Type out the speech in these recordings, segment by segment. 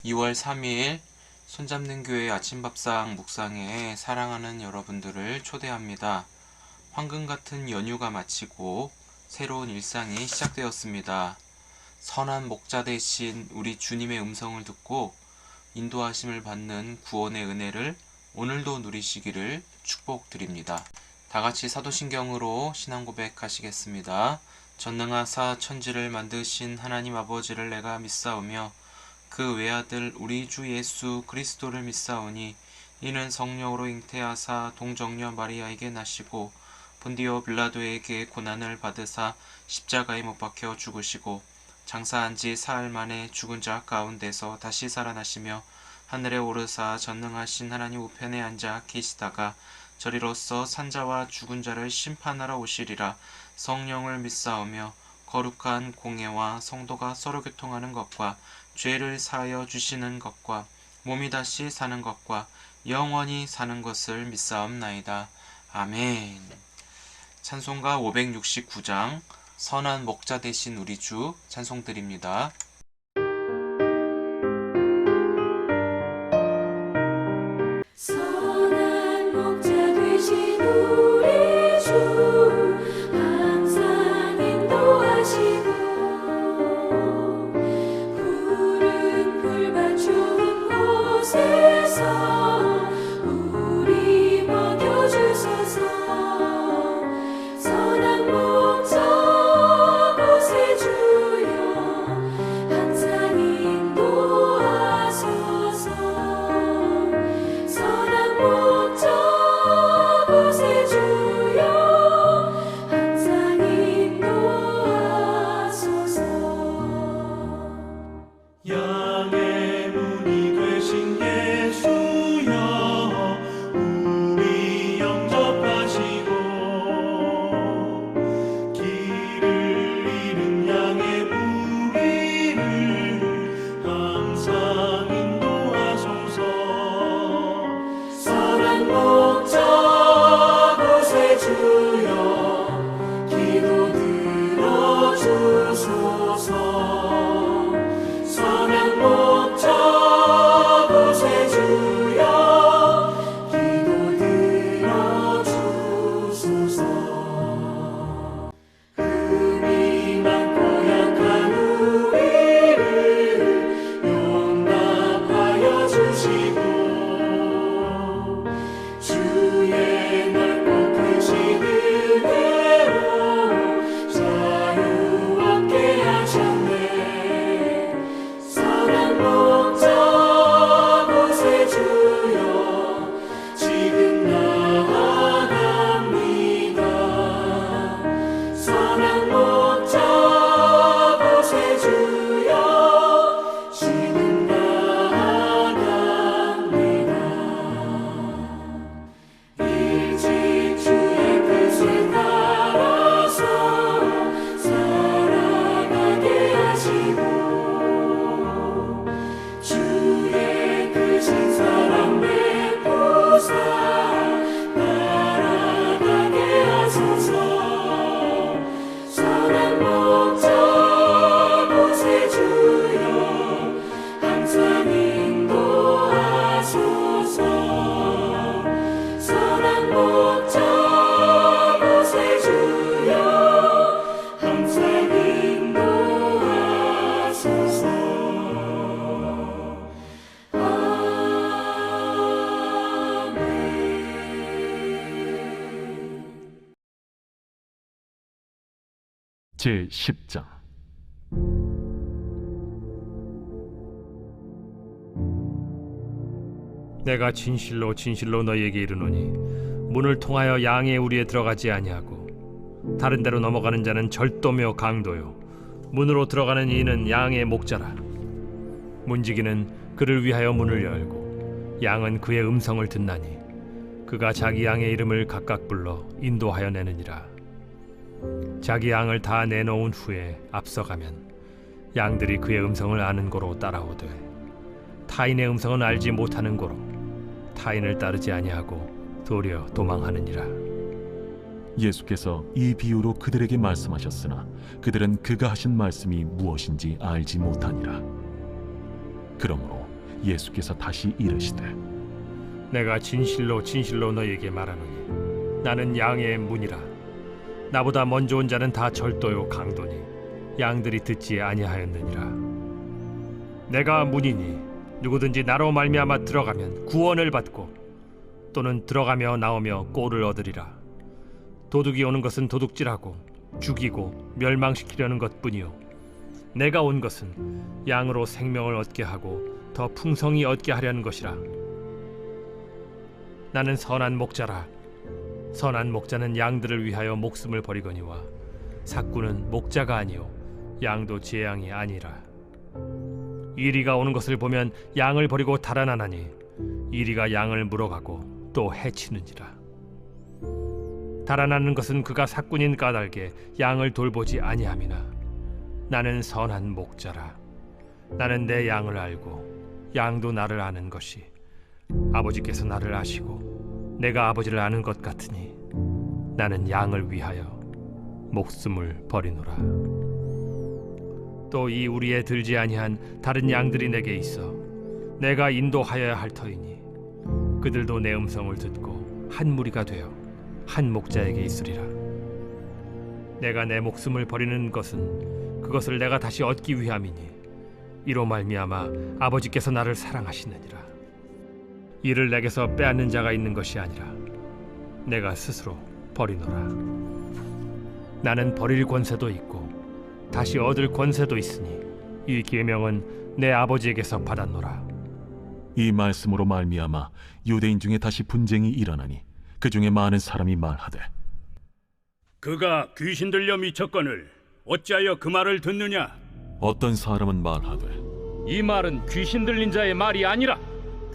2월 3일 손잡는 교회 아침밥상 묵상회에 사랑하는 여러분들을 초대합니다. 황금 같은 연휴가 마치고 새로운 일상이 시작되었습니다. 선한 목자 대신 우리 주님의 음성을 듣고 인도하심을 받는 구원의 은혜를 오늘도 누리시기를 축복드립니다. 다같이 사도신경으로 신앙 고백하시겠습니다. 전능하사 천지를 만드신 하나님 아버지를 내가 믿사오며 그 외아들 우리 주 예수 그리스도를 믿사오니 이는 성령으로 잉태하사 동정녀 마리아에게 나시고 본디오 빌라도에게 고난을 받으사 십자가에 못 박혀 죽으시고 장사한 지 사흘 만에 죽은 자 가운데서 다시 살아나시며 하늘에 오르사 전능하신 하나님 우편에 앉아 계시다가 저리로서 산자와 죽은 자를 심판하러 오시리라. 성령을 믿사오며 거룩한 공예와 성도가 서로 교통하는 것과 죄를 사하여 주시는 것과 몸이 다시 사는 것과 영원히 사는 것을 믿사옵나이다. 아멘. 찬송가 569장 선한 목자 되신 우리 주 찬송드립니다. 선한 목자 되신 우리 주 항상 인도하시고 푸른 풀밭 좋은 곳에서 우리 먹여주소서. 선한 목자 곳에 주여 항상 인도하소서. 선한 목자 곳에 주여 항상 인도하소서. 양의 문이 되신 예수여 우리 영접하시고 길을 잃은 양의 무리를 항상 인도하소서. 선한 목자 곳에 주여 기도 들어주소서. 선한 목자 곳에 주여 기도 들어주소서. 흠이 많고 약한 우리를 용납하여 주시고 주의 넓고 크신 은혜로 자유 얻게 하셨네. 선한 목자 곳에 주여 지금 나아갑니다. 선한 목자 곳에 주여 지금 나아갑니다. 일찍 주의 뜻을 따라서 살아가게 하시고 주의 크신 사랑 베푸사 따라가게 하소서. 선한 목자 곳에 주여 항상 인도하소서. 선한 목자 곳에 주여 항상 인도하소서. 제10장 내가 진실로 진실로 너희에게 이르노니 문을 통하여 양의 우리에 들어가지 아니하고 다른 데로 넘어가는 자는 절도며 강도요 문으로 들어가는 이는 양의 목자라. 문지기는 그를 위하여 문을 열고 양은 그의 음성을 듣나니 그가 자기 양의 이름을 각각 불러 인도하여 내느니라. 자기 양을 다 내놓은 후에 앞서가면 양들이 그의 음성을 아는 고로 따라오되 타인의 음성은 알지 못하는 고로 타인을 따르지 아니하고 도리어 도망하느니라. 예수께서 이 비유로 그들에게 말씀하셨으나 그들은 그가 하신 말씀이 무엇인지 알지 못하니라. 그러므로 예수께서 다시 이르시되 내가 진실로 진실로 너희에게 말하노니 나는 양의 문이라. 나보다 먼저 온 자는 다 절도요 강도니 양들이 듣지 아니하였느니라. 내가 문이니 누구든지 나로 말미암아 들어가면 구원을 받고 또는 들어가며 나오며 꼴을 얻으리라. 도둑이 오는 것은 도둑질하고 죽이고 멸망시키려는 것뿐이요 내가 온 것은 양으로 생명을 얻게 하고 더 풍성히 얻게 하려는 것이라. 나는 선한 목자라. 선한 목자는 양들을 위하여 목숨을 버리거니와 삭구는 목자가 아니요 양도 제 양이 아니라. 이리가 오는 것을 보면 양을 버리고 달아나나니 이리가 양을 물어가고 또 해치는지라. 달아나는 것은 그가 삭군인 까닭에 양을 돌보지 아니함이나 나는 선한 목자라. 나는 내 양을 알고 양도 나를 아는 것이 아버지께서 나를 아시고 내가 아버지를 아는 것 같으니 나는 양을 위하여 목숨을 버리노라. 또 이 우리에 들지 아니한 다른 양들이 내게 있어 내가 인도하여야 할 터이니 그들도 내 음성을 듣고 한 무리가 되어 한 목자에게 있으리라. 내가 내 목숨을 버리는 것은 그것을 내가 다시 얻기 위함이니 이로 말미암아 아버지께서 나를 사랑하시느니라. 이를 내게서 빼앗는 자가 있는 것이 아니라 내가 스스로 버리노라. 나는 버릴 권세도 있고 다시 얻을 권세도 있으니 이 계명은 내 아버지에게서 받았노라. 이 말씀으로 말미암아 유대인 중에 다시 분쟁이 일어나니 그 중에 많은 사람이 말하되 그가 귀신 들려 미쳤거늘 어찌하여 그 말을 듣느냐? 어떤 사람은 말하되 이 말은 귀신 들린 자의 말이 아니라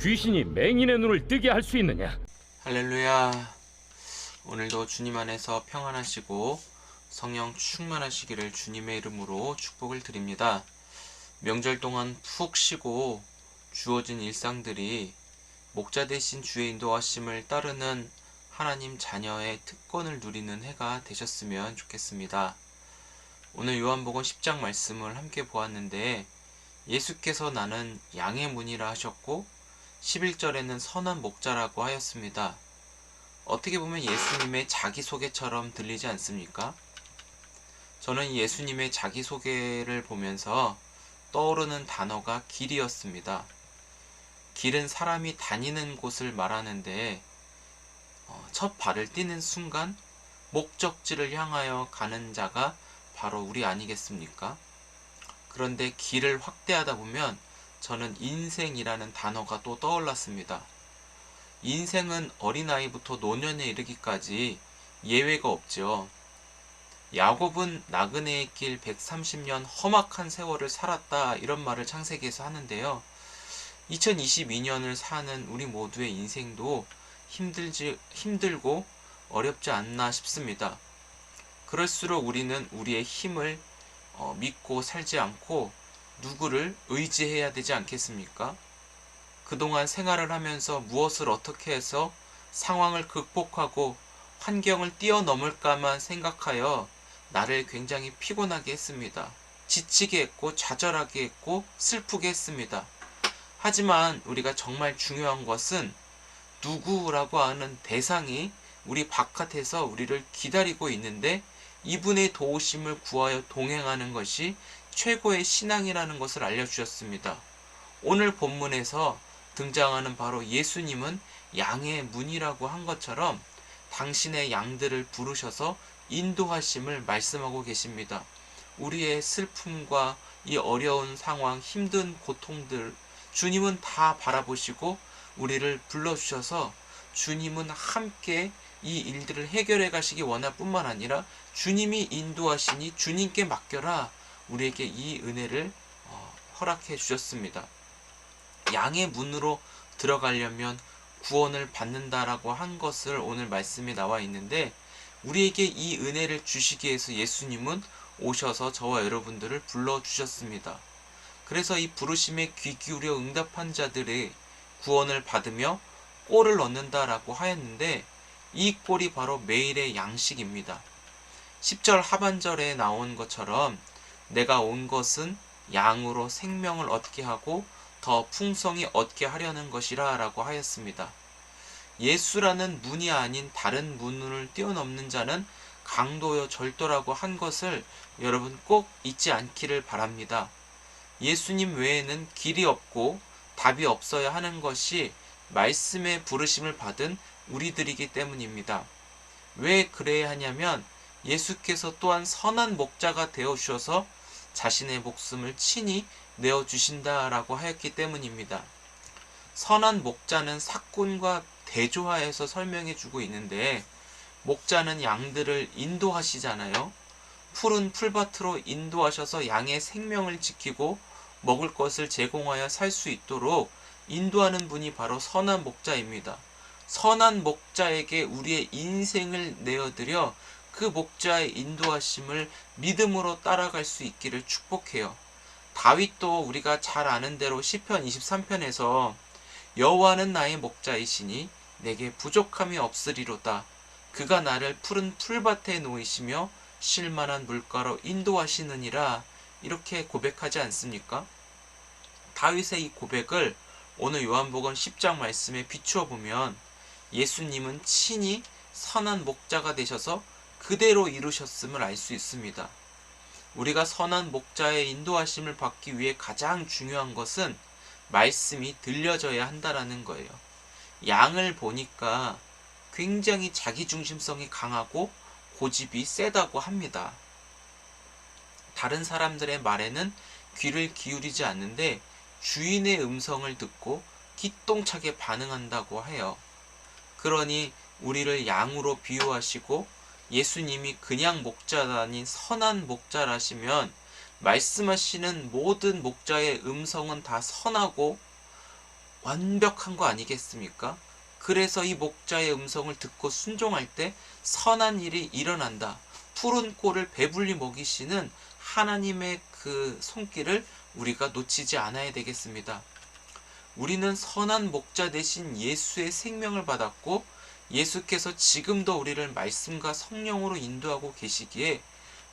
귀신이 맹인의 눈을 뜨게 할 수 있느냐? 할렐루야. 오늘도 주님 안에서 평안하시고 성령 충만하시기를 주님의 이름으로 축복을 드립니다. 명절 동안 푹 쉬고 주어진 일상들이 목자 대신 주의 인도하심을 따르는 하나님 자녀의 특권을 누리는 해가 되셨으면 좋겠습니다. 오늘 요한복음 10장 말씀을 함께 보았는데 예수께서 나는 양의 문이라 하셨고 11절에는 선한 목자라고 하였습니다. 어떻게 보면 예수님의 자기소개처럼 들리지 않습니까? 저는 예수님의 자기소개를 보면서 떠오르는 단어가 길이었습니다. 길은 사람이 다니는 곳을 말하는데 첫 발을 띄는 순간 목적지를 향하여 가는 자가 바로 우리 아니겠습니까? 그런데 길을 확대하다 보면 저는 인생이라는 단어가 또 떠올랐습니다. 인생은 어린아이부터 노년에 이르기까지 예외가 없죠. 야곱은 나그네의 길 130년 험악한 세월을 살았다 이런 말을 창세기에서 하는데요. 2022년을 사는 우리 모두의 인생도 힘들고 어렵지 않나 싶습니다. 그럴수록 우리는 우리의 힘을 믿고 살지 않고 누구를 의지해야 되지 않겠습니까? 그동안 생활을 하면서 무엇을 어떻게 해서 상황을 극복하고 환경을 뛰어넘을까만 생각하여 나를 굉장히 피곤하게 했습니다. 지치게 했고 좌절하게 했고 슬프게 했습니다. 하지만 우리가 정말 중요한 것은 누구라고 하는 대상이 우리 바깥에서 우리를 기다리고 있는데 이분의 도우심을 구하여 동행하는 것이 최고의 신앙이라는 것을 알려주셨습니다. 오늘 본문에서 등장하는 바로 예수님은 양의 문이라고 한 것처럼 당신의 양들을 부르셔서 인도하심을 말씀하고 계십니다. 우리의 슬픔과 이 어려운 상황, 힘든 고통들 주님은 다 바라보시고 우리를 불러주셔서 주님은 함께 이 일들을 해결해 가시기 원할 뿐만 아니라 주님이 인도하시니 주님께 맡겨라 우리에게 이 은혜를 허락해 주셨습니다. 양의 문으로 들어가려면 구원을 받는다라고 한 것을 오늘 말씀에 나와 있는데 우리에게 이 은혜를 주시기 위해서 예수님은 오셔서 저와 여러분들을 불러주셨습니다. 그래서 이 부르심에 귀 기울여 응답한 자들의 구원을 받으며 꼴을 얻는다라고 하였는데 이 꼴이 바로 매일의 양식입니다. 10절 하반절에 나온 것처럼 내가 온 것은 양으로 생명을 얻게 하고 더 풍성히 얻게 하려는 것이라 라고 하였습니다. 예수라는 문이 아닌 다른 문을 뛰어넘는 자는 강도요 절도라고 한 것을 여러분 꼭 잊지 않기를 바랍니다. 예수님 외에는 길이 없고 답이 없어야 하는 것이 말씀의 부르심을 받은 우리들이기 때문입니다. 왜 그래야 하냐면 예수께서 또한 선한 목자가 되어 주셔서 자신의 목숨을 친히 내어주신다라고 하였기 때문입니다. 선한 목자는 삭군과 대조하여서 설명해 주고 있는데, 목자는 양들을 인도하시잖아요. 푸른 풀밭으로 인도하셔서 양의 생명을 지키고 먹을 것을 제공하여 살 수 있도록 인도하는 분이 바로 선한 목자입니다. 선한 목자에게 우리의 인생을 내어드려 그 목자의 인도하심을 믿음으로 따라갈 수 있기를 축복해요. 다윗도 우리가 잘 아는 대로 시편 23편에서 여호와는 나의 목자이시니 내게 부족함이 없으리로다. 그가 나를 푸른 풀밭에 놓이시며 쉴만한 물가로 인도하시느니라, 이렇게 고백하지 않습니까? 다윗의 이 고백을 오늘 요한복음 10장 말씀에 비추어 보면 예수님은 친히 선한 목자가 되셔서 그대로 이루셨음을 알 수 있습니다. 우리가 선한 목자의 인도하심을 받기 위해 가장 중요한 것은 말씀이 들려져야 한다라는 거예요. 양을 보니까 굉장히 자기중심성이 강하고 고집이 세다고 합니다. 다른 사람들의 말에는 귀를 기울이지 않는데 주인의 음성을 듣고 기똥차게 반응한다고 해요. 그러니 우리를 양으로 비유하시고 예수님이 그냥 목자가 아닌 선한 목자라시면 말씀하시는 모든 목자의 음성은 다 선하고 완벽한 거 아니겠습니까? 그래서 이 목자의 음성을 듣고 순종할 때 선한 일이 일어난다. 푸른 꼴을 배불리 먹이시는 하나님의 그 손길을 우리가 놓치지 않아야 되겠습니다. 우리는 선한 목자 대신 예수의 생명을 받았고 예수께서 지금도 우리를 말씀과 성령으로 인도하고 계시기에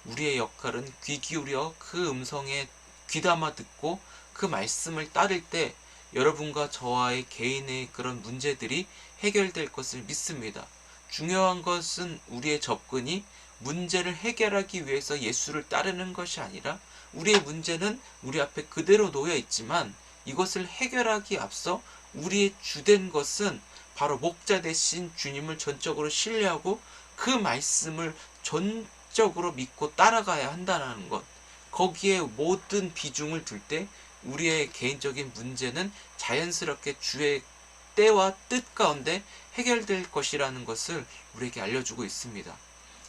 우리의 역할은 귀 기울여 그 음성에 귀담아 듣고 그 말씀을 따를 때 여러분과 저와의 개인의 그런 문제들이 해결될 것을 믿습니다. 중요한 것은 우리의 접근이 문제를 해결하기 위해서 예수를 따르는 것이 아니라 우리의 문제는 우리 앞에 그대로 놓여 있지만 이것을 해결하기 앞서 우리의 주된 것은 바로 목자 대신 주님을 전적으로 신뢰하고 그 말씀을 전적으로 믿고 따라가야 한다는 것. 거기에 모든 비중을 둘 때 우리의 개인적인 문제는 자연스럽게 주의 때와 뜻 가운데 해결될 것이라는 것을 우리에게 알려주고 있습니다.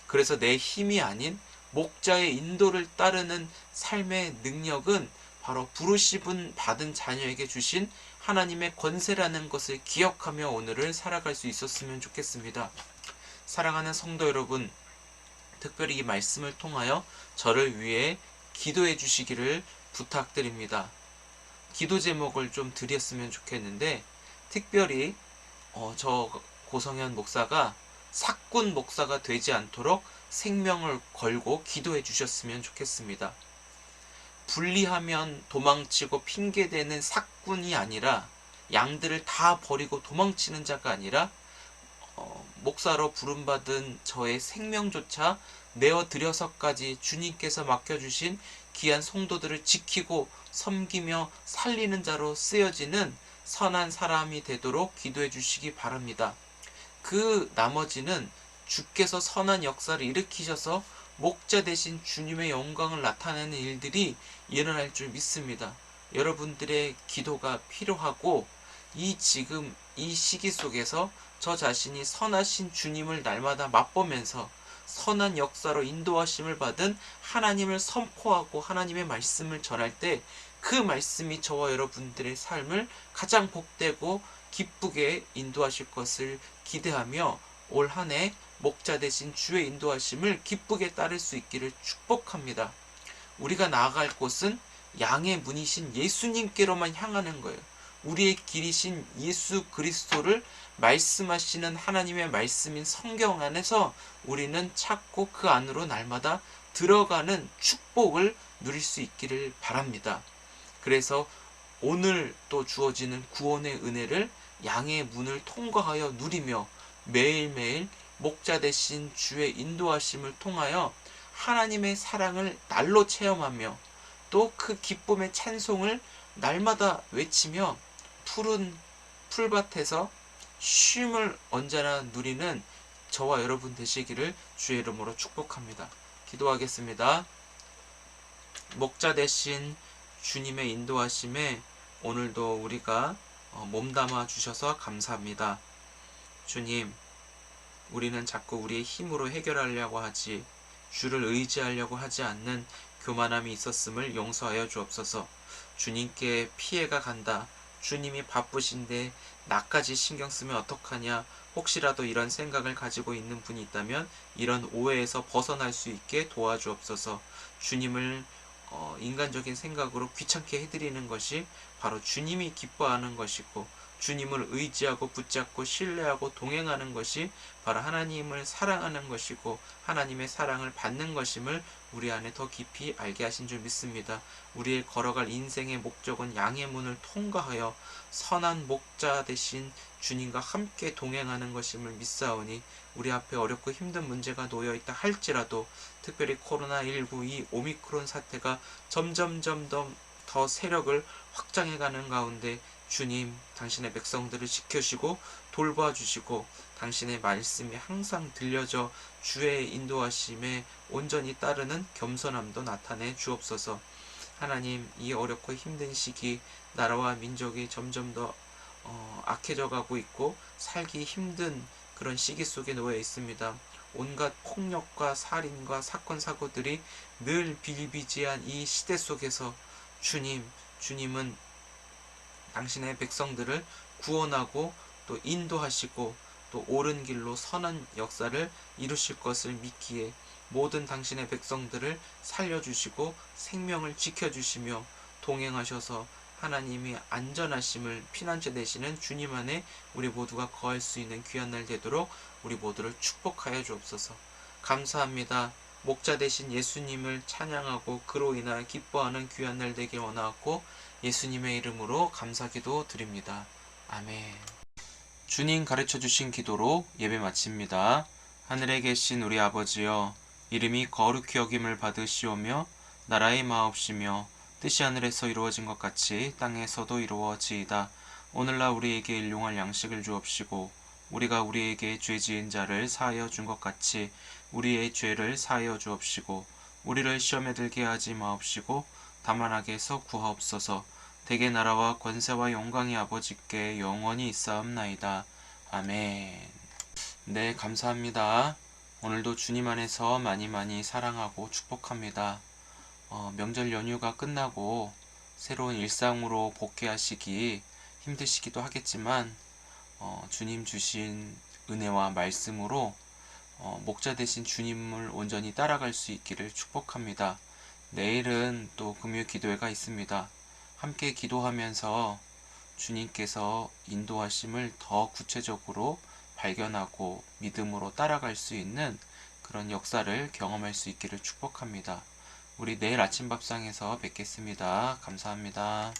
그래서 내 힘이 아닌 목자의 인도를 따르는 삶의 능력은 바로 부르심은 받은 자녀에게 주신 하나님의 권세라는 것을 기억하며 오늘을 살아갈 수 있었으면 좋겠습니다. 사랑하는 성도 여러분, 특별히 이 말씀을 통하여 저를 위해 기도해 주시기를 부탁드립니다. 기도 제목을 좀 드렸으면 좋겠는데, 특별히 저 고성현 목사가 삭군 목사가 되지 않도록 생명을 걸고 기도해 주셨으면 좋겠습니다. 분리하면 도망치고 핑계대는 삭군이 아니라, 양들을 다 버리고 도망치는 자가 아니라 목사로 부름받은 저의 생명조차 내어드려서까지 주님께서 맡겨주신 귀한 성도들을 지키고 섬기며 살리는 자로 쓰여지는 선한 사람이 되도록 기도해 주시기 바랍니다. 그 나머지는 주께서 선한 역사를 일으키셔서 목자 대신 주님의 영광을 나타내는 일들이 일어날 줄 믿습니다. 여러분들의 기도가 필요하고, 지금 이 시기 속에서 저 자신이 선하신 주님을 날마다 맛보면서 선한 역사로 인도하심을 받은 하나님을 선포하고 하나님의 말씀을 전할 때 그 말씀이 저와 여러분들의 삶을 가장 복되고 기쁘게 인도하실 것을 기대하며 올 한 해 목자 대신 주의 인도하심을 기쁘게 따를 수 있기를 축복합니다. 우리가 나아갈 곳은 양의 문이신 예수님께로만 향하는 거예요. 우리의 길이신 예수 그리스도를 말씀하시는 하나님의 말씀인 성경 안에서 우리는 찾고 그 안으로 날마다 들어가는 축복을 누릴 수 있기를 바랍니다. 그래서 오늘 또 주어지는 구원의 은혜를 양의 문을 통과하여 누리며 매일매일 목자 되신 주의 인도하심을 통하여 하나님의 사랑을 날로 체험하며 또 그 기쁨의 찬송을 날마다 외치며 푸른 풀밭에서 쉼을 언제나 누리는 저와 여러분 되시기를 주의 이름으로 축복합니다. 기도하겠습니다. 목자 되신 주님의 인도하심에 오늘도 우리가 몸담아 주셔서 감사합니다. 주님, 우리는 자꾸 우리의 힘으로 해결하려고 하지 주를 의지하려고 하지 않는 교만함이 있었음을 용서하여 주옵소서. 주님께 피해가 간다. 주님이 바쁘신데 나까지 신경 쓰면 어떡하냐. 혹시라도 이런 생각을 가지고 있는 분이 있다면 이런 오해에서 벗어날 수 있게 도와주옵소서. 주님을 인간적인 생각으로 귀찮게 해드리는 것이 바로 주님이 기뻐하는 것이고 주님을 의지하고 붙잡고 신뢰하고 동행하는 것이 바로 하나님을 사랑하는 것이고 하나님의 사랑을 받는 것임을 우리 안에 더 깊이 알게 하신 줄 믿습니다. 우리의 걸어갈 인생의 목적은 양의 문을 통과하여 선한 목자 되신 주님과 함께 동행하는 것임을 믿사오니 우리 앞에 어렵고 힘든 문제가 놓여있다 할지라도 특별히 코로나19 이 오미크론 사태가 점점 더 세력을 확장해가는 가운데 주님, 당신의 백성들을 지켜주시고 돌봐주시고 당신의 말씀이 항상 들려져 주의 인도하심에 온전히 따르는 겸손함도 나타내 주옵소서. 하나님, 이 어렵고 힘든 시기 나라와 민족이 점점 더 악해져 가고 있고 살기 힘든 그런 시기 속에 놓여 있습니다. 온갖 폭력과 살인과 사건 사고들이 늘 비일비재한 이 시대 속에서 주님은 당신의 백성들을 구원하고 또 인도하시고 또 옳은 길로 선한 역사를 이루실 것을 믿기에 모든 당신의 백성들을 살려주시고 생명을 지켜주시며 동행하셔서 하나님이 안전하심을 피난처 되시는 주님 안에 우리 모두가 거할 수 있는 귀한 날 되도록 우리 모두를 축복하여 주옵소서. 감사합니다. 목자 되신 예수님을 찬양하고 그로 인하여 기뻐하는 귀한 날 되길 원하고 예수님의 이름으로 감사기도 드립니다. 아멘. 주님 가르쳐 주신 기도로 예배 마칩니다. 하늘에 계신 우리 아버지여, 이름이 거룩히 여김을 받으시오며 나라의 마옵시며 뜻이 하늘에서 이루어진 것 같이 땅에서도 이루어지이다. 오늘날 우리에게 일용할 양식을 주옵시고 우리가 우리에게 죄 지은 자를 사하여 준 것 같이 우리의 죄를 사하여 주옵시고 우리를 시험에 들게 하지 마옵시고 다만 악에서 구하옵소서. 대개 나라와 권세와 영광이 아버지께 영원히 있사옵나이다. 아멘. 네, 감사합니다. 오늘도 주님 안에서 많이 사랑하고 축복합니다. 명절 연휴가 끝나고 새로운 일상으로 복귀하시기 힘드시기도 하겠지만 주님 주신 은혜와 말씀으로 목자 되신 주님을 온전히 따라갈 수 있기를 축복합니다. 내일은 또 금요 기도회가 있습니다. 함께 기도하면서 주님께서 인도하심을 더 구체적으로 발견하고 믿음으로 따라갈 수 있는 그런 역사를 경험할 수 있기를 축복합니다. 우리 내일 아침 밥상에서 뵙겠습니다. 감사합니다.